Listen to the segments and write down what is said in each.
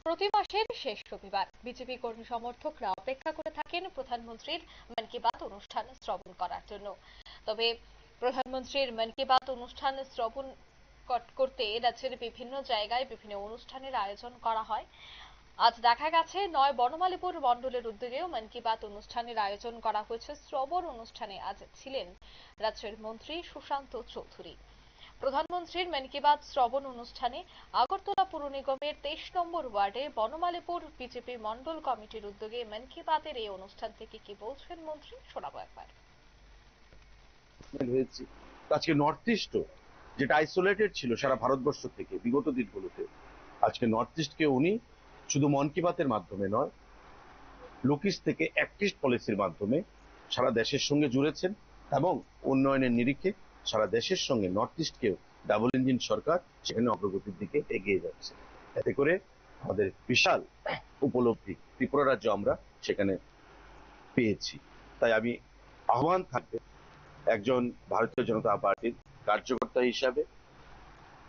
প্রতি মাসের শেষ রবিবার বিজেপি কর্মী সমর্থকরা অপেক্ষা করে থাকেন প্রধানমন্ত্রীর মন কি বাত অনুষ্ঠান শ্রবণ করার জন্য। তবে প্রধানমন্ত্রীর মন কি বাত অনুষ্ঠান শ্রবণ করতে রাজ্যের বিভিন্ন জায়গায় বিভিন্ন অনুষ্ঠানের আয়োজন করা হয়। আজ দেখা গেছে নয় বনমালীপুর মণ্ডলের উদ্যোগেও মন কি বাত অনুষ্ঠানের আয়োজন করা হয়েছে। শ্রবণ অনুষ্ঠানে আজ ছিলেন রাজ্যের মন্ত্রী সুশান্ত চৌধুরী। প্রধানমন্ত্রীর মন কি বাত শ্রবণ অনুষ্ঠানে আগরতলা পুর নিগমের 23 নম্বর ওয়ার্ডে বনমালীপুর বিজেপি মণ্ডল কমিটির উদ্যোগে মন কি বাতের এই অনুষ্ঠান থেকে কি বলছেন মন্ত্রী, শোনাবো একবার। আজকে নর্থ ইস্ট যেটা আইসোলেটেড ছিল সারা ভারতবর্ষ থেকে বিগত দিনগুলোতে, আজকে নর্থ ইস্টকে উনি শুধু মন কি বাতের মাধ্যমে নয়, লুক ইস্ট থেকে অ্যাক্ট ইস্ট পলিসির মাধ্যমে সারা দেশের সঙ্গে জুড়েছেন এবং উন্নয়নের নিরিখে সারা দেশের সঙ্গে নর্থ ইস্টকেও ডাবল ইঞ্জিন সরকার সেখানে অগ্রগতির দিকে এগিয়ে যাচ্ছে। এতে করে আমাদের বিশাল উপলব্ধি ত্রিপুরা রাজ্য আমরা সেখানে পেয়েছি। তাই আমি আহ্বান থাকবে একজন ভারতীয় জনতা পার্টির কার্যকর্তা হিসাবে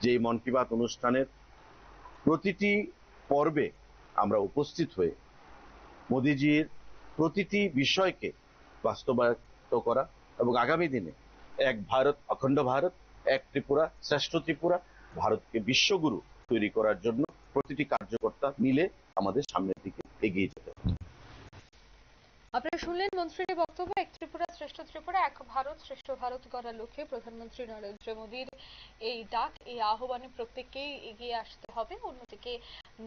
যে মন কি বাত অনুষ্ঠানের প্রতিটি পর্বে আমরা উপস্থিত হয়ে মোদিজির প্রতিটি বিষয়কে বাস্তবায়িত করা এবং আগামী দিনে এক ভারত, অখণ্ড ভারত, এক ত্রিপুরা, শ্রেষ্ঠ ত্রিপুরা, ভারতকে বিশ্বগুরু তৈরি করার জন্য প্রতিটি কার্যকর্তা মিলে আমাদের সামনের দিকে এগিয়ে যেতে হবে। আপনারা শুনলেন মন্ত্রীর বক্তব্য। এক ত্রিপুরা শ্রেষ্ঠ ত্রিপুরা, এক ভারত শ্রেষ্ঠ ভারত গড়ার লক্ষ্যে প্রধানমন্ত্রী নরেন্দ্র মোদীর এই ডাক, এই আহ্বানে প্রত্যেককেই এগিয়ে আসতে হবে। অন্যদিকে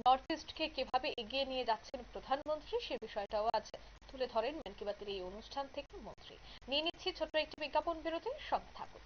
নর্থ ইস্টকে কিভাবে এগিয়ে নিয়ে যাচ্ছেন প্রধানমন্ত্রী সে বিষয়টাও আজ তুলে ধরেন মন কি বাতের এই অনুষ্ঠান থেকে মন্ত্রী। নিয়ে নিচ্ছি ছোট্ট একটি বিজ্ঞাপন বিরতি, সঙ্গে থাকুন।